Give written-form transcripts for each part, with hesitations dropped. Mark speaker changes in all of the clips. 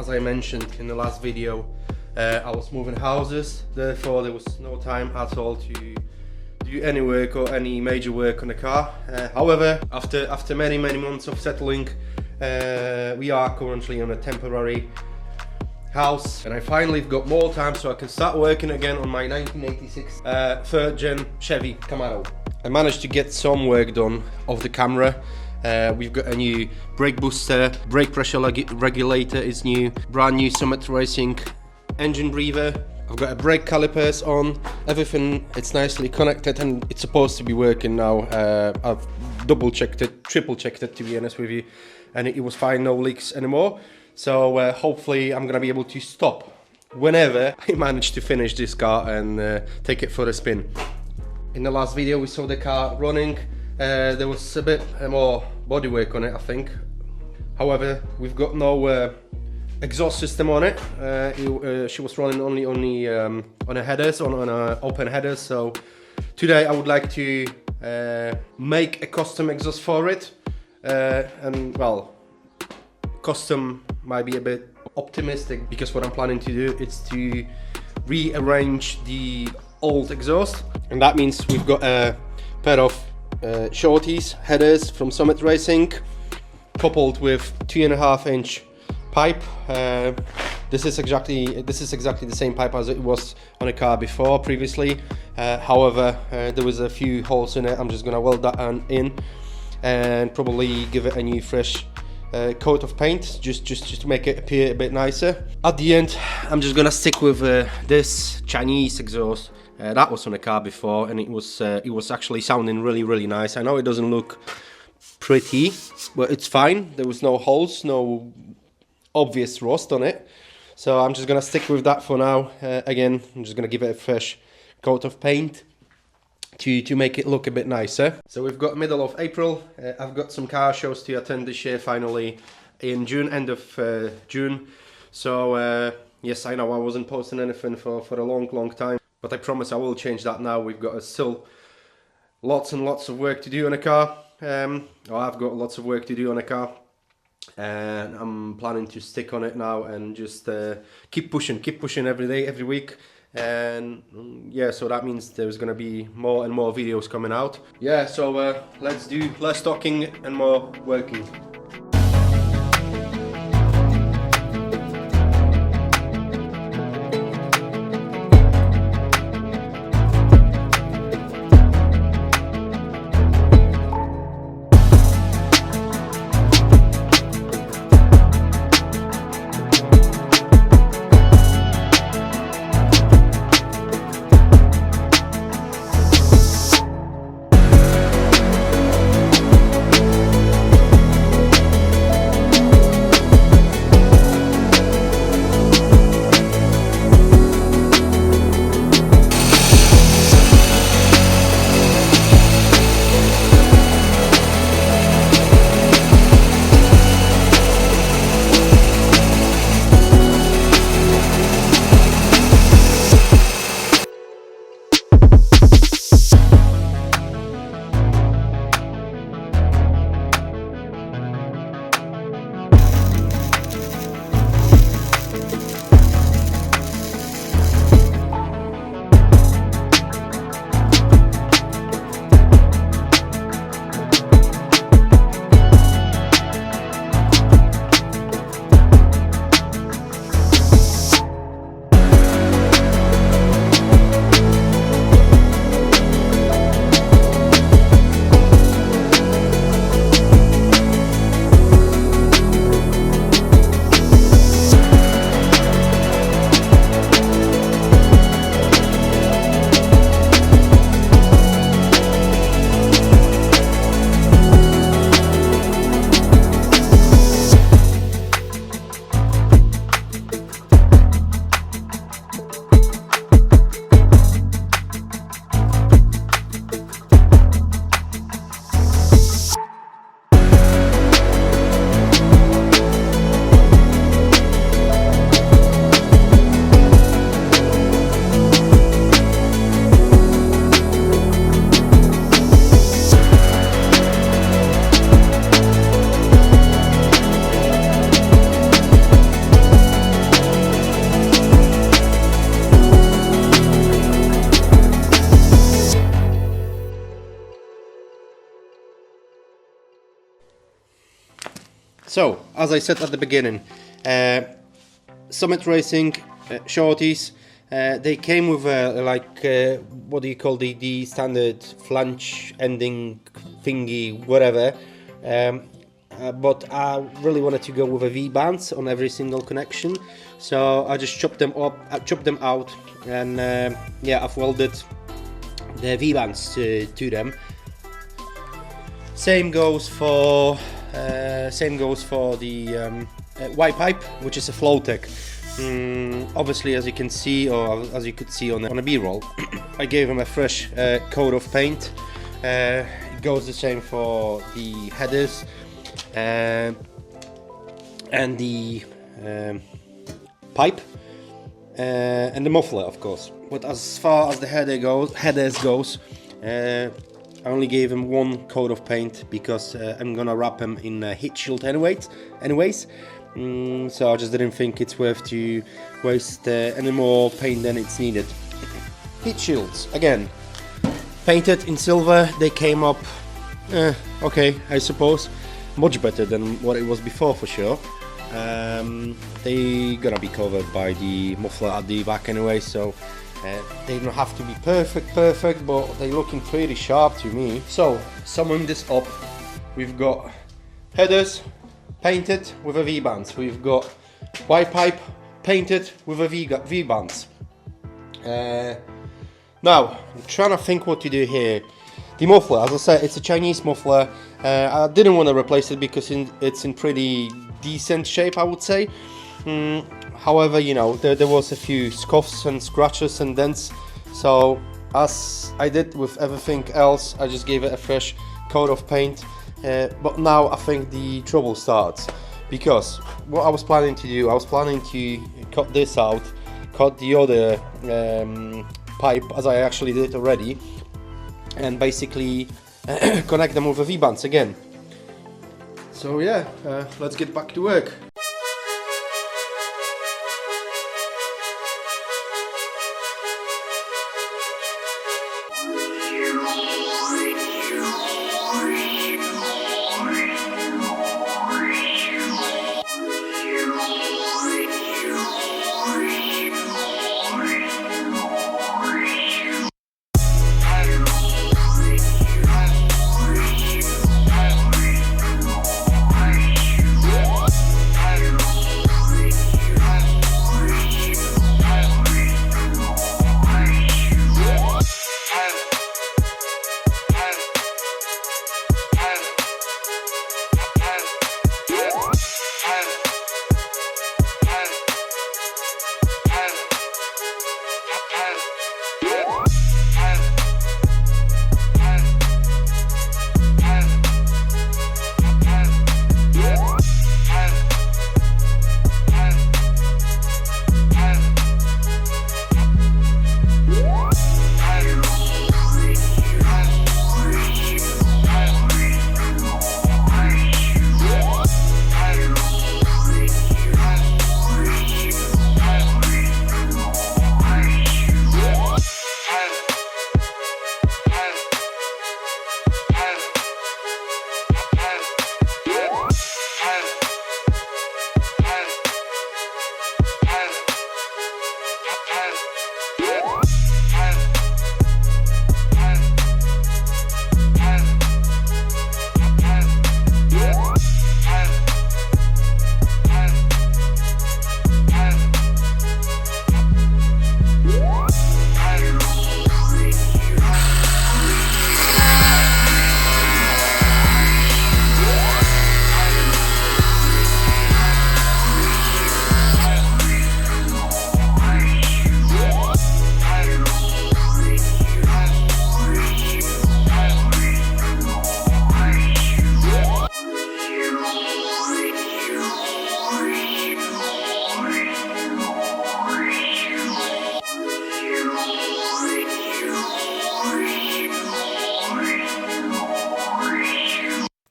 Speaker 1: as I mentioned in the last video, I was moving houses, therefore there was no time at all to do any work or any major work on the car. However, after many months of settling, we are currently on a temporary house, and I finally got more time so I can start working again on my 1986 third gen Chevy Camaro. I managed to get some work done of the camera. We've got a new brake booster, brake pressure regulator is new, brand new Summit Racing engine breather. I've got a brake calipers on, everything, it's nicely connected and it's supposed to be working now. I've double checked it, triple checked it to be honest with you, and it was fine, no leaks anymore. So hopefully I'm gonna be able to stop whenever I manage to finish this car and take it for a spin. In the last video we saw the car running. There was a bit more bodywork on it, I think. However, we've got no exhaust system on it. She was running only on a headers, on open headers. So today I would like to make a custom exhaust for it. And well, custom might be a bit optimistic, because what I'm planning to do is to rearrange the old exhaust, and that means we've got a pair of shorties headers from Summit Racing coupled with 2.5-inch pipe. This is exactly the same pipe as it was on a car before previously. However, there was a few holes in it. I'm just gonna weld that in and probably give it a new fresh coat of paint, just to make it appear a bit nicer. At the end, I'm just gonna stick with this Chinese exhaust that was on a car before, and it was actually sounding really nice. I know it doesn't look pretty, but it's fine. There was no holes, no obvious rust on it, so I'm just gonna stick with that for now. Again, I'm just gonna give it a fresh coat of paint to make it look a bit nicer. So we've got middle of April. I've got some car shows to attend this year finally in June, end of June. So yes, I know I wasn't posting anything for a long time, but I promise I will change that now. We've got still lots and lots of work to do on a car. I've got lots of work to do on a car, and I'm planning to stick on it now and just keep pushing every day, every week. And yeah, so that means there's gonna be more and more videos coming out. Yeah, so let's do less talking and more working. So, as I said at the beginning, Summit Racing shorties, they came with what do you call the standard flange ending thingy, whatever. But I really wanted to go with a V-bands on every single connection, so I just chopped them up, chopped them out, and yeah, I've welded the V-bands to them. Same goes for the Y pipe, which is a Flowtech. Obviously, as you can see, or as you could see on a B-roll, I gave him a fresh coat of paint. It goes the same for the headers and the pipe and the muffler, of course. But as far as the headers goes, I only gave him one coat of paint because I'm gonna wrap him in a heat shield anyways. So I just didn't think it's worth to waste any more paint than it's needed. Heat shields, again, painted in silver. They came up okay, I suppose, much better than what it was before, for sure. They gonna be covered by the muffler at the back anyway, so they don't have to be perfect, but they're looking pretty sharp to me. So, summing this up, we've got headers painted with a V-bands. We've got Y pipe painted with a V-bands. Now, I'm trying to think what to do here. The muffler, as I said, it's a Chinese muffler. I didn't want to replace it because it's in pretty decent shape, I would say. However, you know, there was a few scuffs and scratches and dents. So, as I did with everything else, I just gave it a fresh coat of paint. But now I think the trouble starts, because what I was planning to do, I was planning to cut this out, cut the other pipe, as I actually did already, and basically connect them with a V-bands again. So yeah, let's get back to work.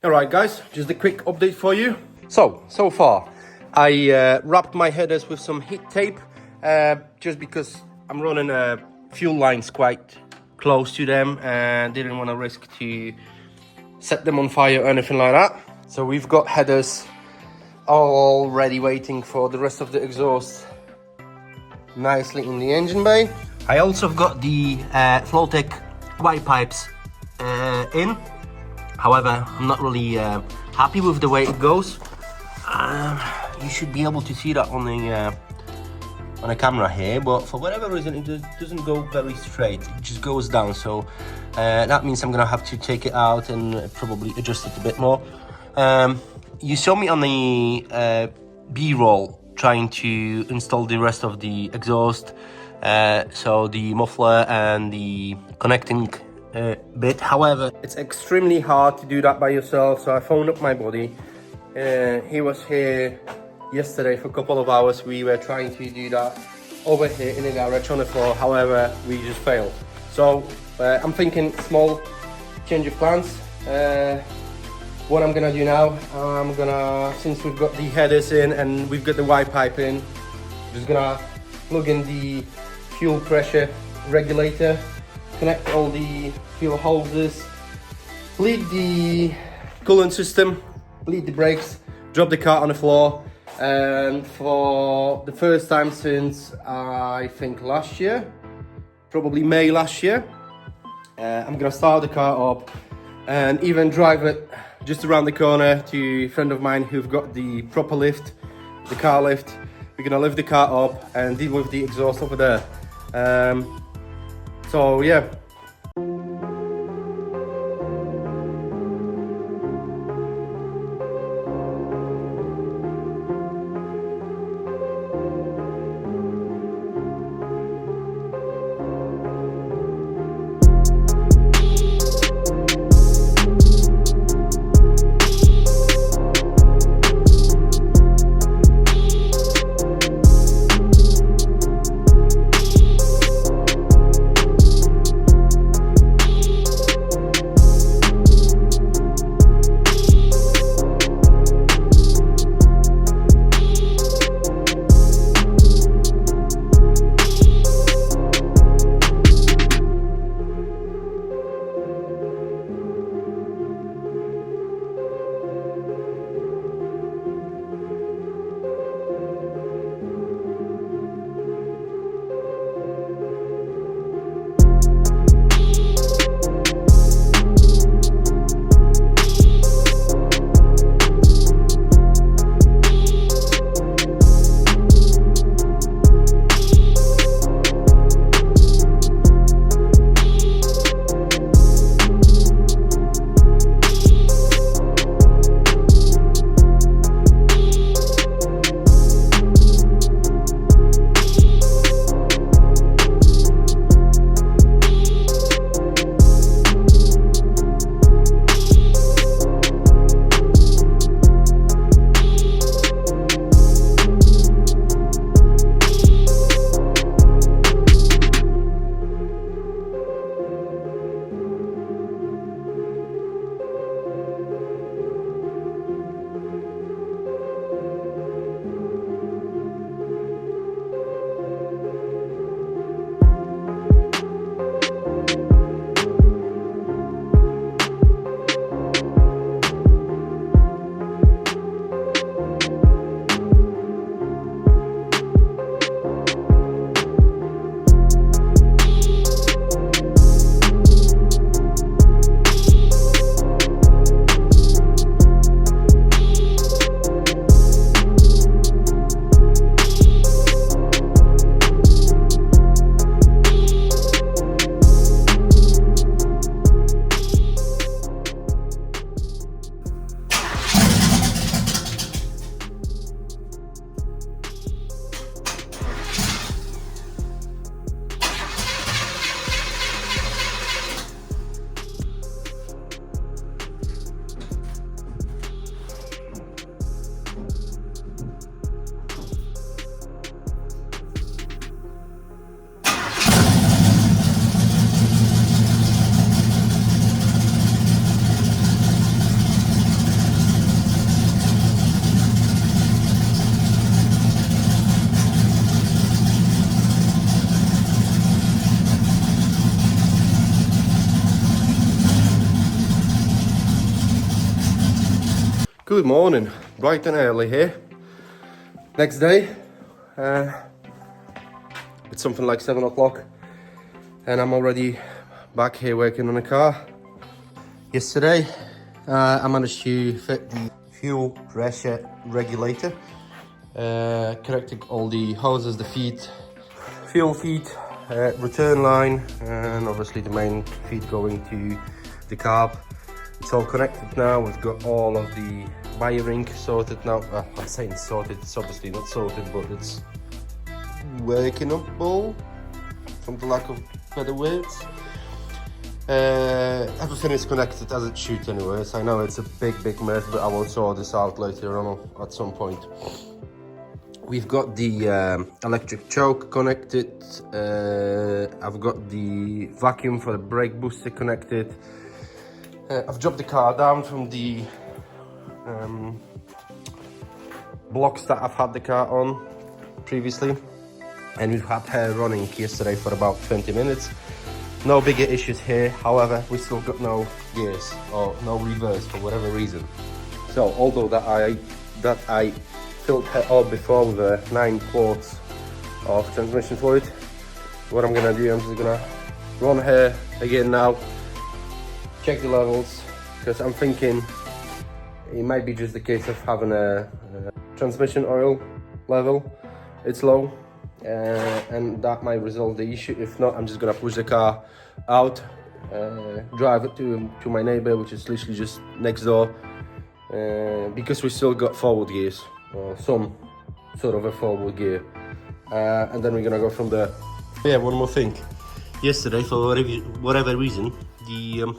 Speaker 1: Alright guys, just a quick update for you. So far, I wrapped my headers with some heat tape, just because I'm running fuel lines quite close to them and didn't want to risk to set them on fire or anything like that. So we've got headers already waiting for the rest of the exhaust nicely in the engine bay. I also got the Flowtech white pipes in. However, I'm not really happy with the way it goes. You should be able to see that on the camera here, but for whatever reason it doesn't go very straight. It just goes down, so that means I'm gonna have to take it out and probably adjust it a bit more. You saw me on the B-roll trying to install the rest of the exhaust, so the muffler and the connecting bit. However, it's extremely hard to do that by yourself, so I phoned up my buddy. He was here yesterday for a couple of hours. We were trying to do that over here in the garage on the floor. However, we just failed. So I'm thinking small change of plans. What I'm gonna do now, since we've got the headers in and we've got the white pipe in, just gonna plug in the fuel pressure regulator, connect all the fuel hoses, bleed the coolant system, bleed the brakes, drop the car on the floor, and for the first time since I think last year, probably May last year, I'm gonna start the car up and even drive it just around the corner to a friend of mine who've got the proper lift, the car lift. We're gonna lift the car up and deal with the exhaust over there. So yeah. Good morning, bright and early here. Next day, it's something like 7 o'clock and I'm already back here working on the car. Yesterday, I managed to fit the fuel pressure regulator, correcting all the hoses, the feet, fuel feet, return line, and obviously the main feed going to the carb. It's all connected now. We've got all of the wiring sorted now. I'm saying sorted, it's obviously not sorted, but it's workable, from the lack of better words. Everything is connected as it should anyways. I know it's a big mess, but I will sort this out later on at some point. We've got the electric choke connected. I've got the vacuum for the brake booster connected. I've dropped the car down from the blocks that I've had the car on previously, and we've had her running yesterday for about 20 minutes. No bigger issues here. However, we still got no gears or no reverse for whatever reason. So although that I filled her up before with 9 quarts of transmission fluid, what I'm gonna do, I'm just gonna run her again now, check the levels, because I'm thinking it might be just a case of having a transmission oil level, it's low, and that might resolve the issue. If not, I'm just gonna push the car out, drive it to my neighbor, which is literally just next door, because we still got forward gears, or some sort of a forward gear, and then we're gonna go from there. Yeah, one more thing. Yesterday, for whatever reason, the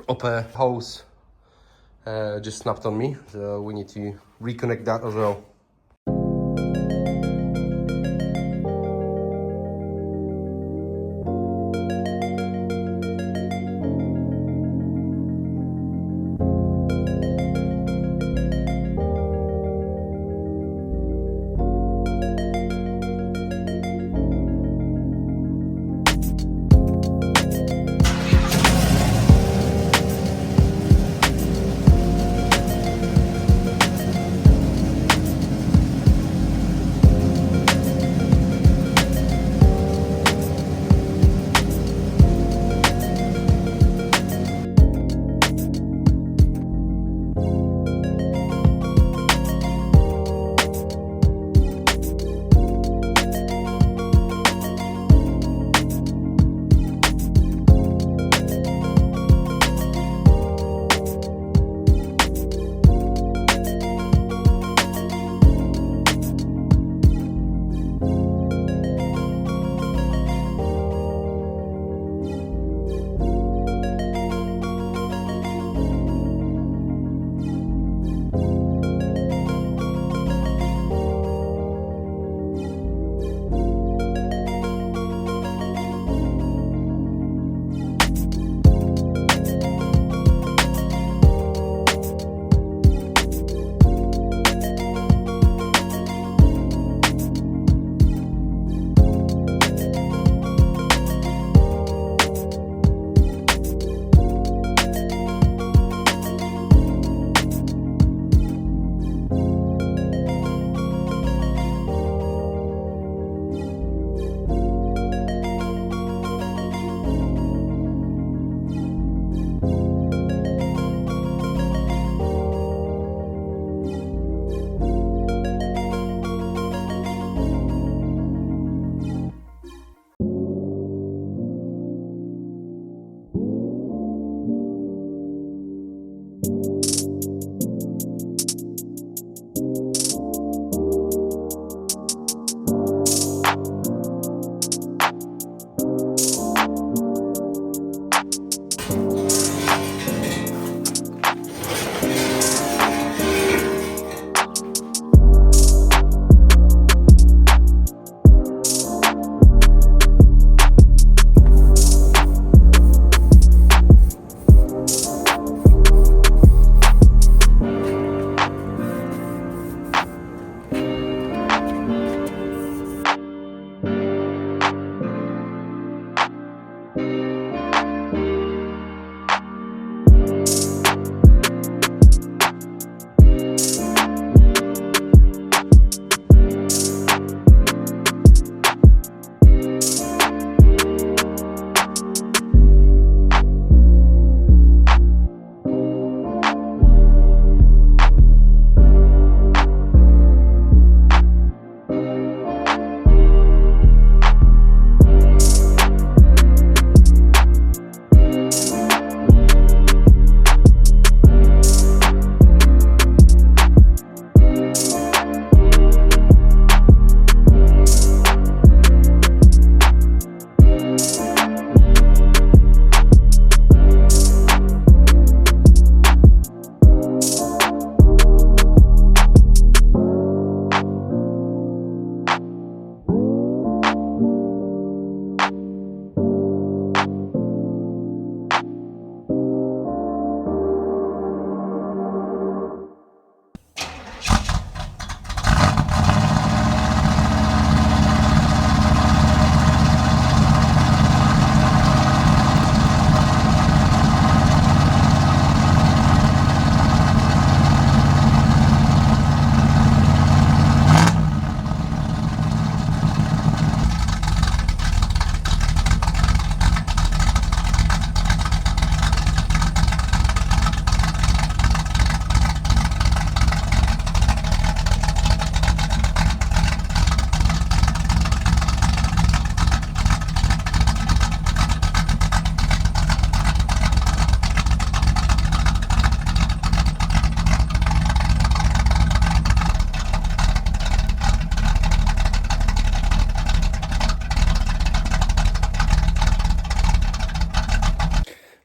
Speaker 1: upper hose just snapped on me, so we need to reconnect that as well.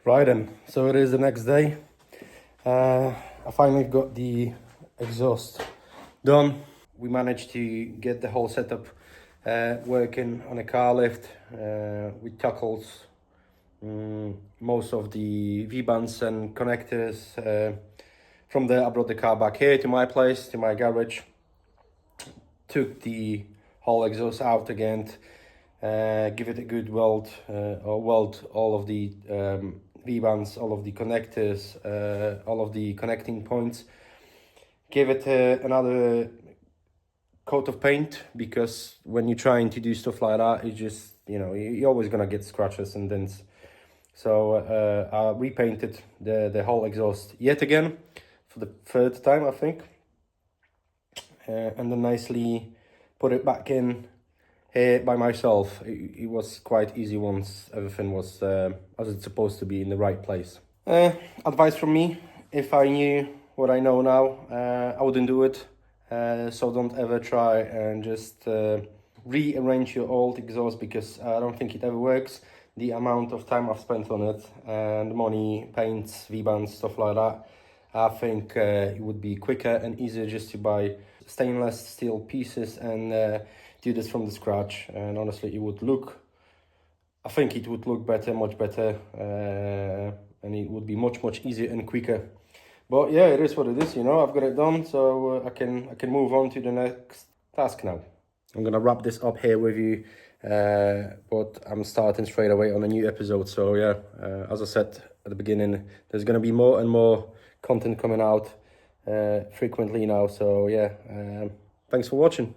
Speaker 1: Right then, so it is the next day. I finally got the exhaust done. We managed to get the whole setup working on a car lift. We tackled most of the V-bands and connectors. From there I brought the car back here to my place, to my garage. Took the whole exhaust out again, give it a good weld, or weld all of the V-bands, all of the connectors, all of the connecting points. Give it another coat of paint, because when you're trying to do stuff like that, it just, you know, you're always gonna get scratches and dents. So I repainted the whole exhaust yet again for the third time, I think, and then nicely put it back in here by myself. It was quite easy once everything was as it's supposed to be in the right place. Advice from me: if I knew what I know now, I wouldn't do it. So don't ever try and just rearrange your old exhaust, because I don't think it ever works. The amount of time I've spent on it, and money, paints, V-bands, stuff like that, I think it would be quicker and easier just to buy stainless steel pieces and do this from the scratch. And honestly, I think it would look better, much better, and it would be much easier and quicker. But yeah, it is what it is, you know. I've got it done, so I can move on to the next task now. I'm gonna wrap this up here with you, but I'm starting straight away on a new episode. So yeah, as I said at the beginning, there's gonna be more and more content coming out frequently now. So yeah, thanks for watching.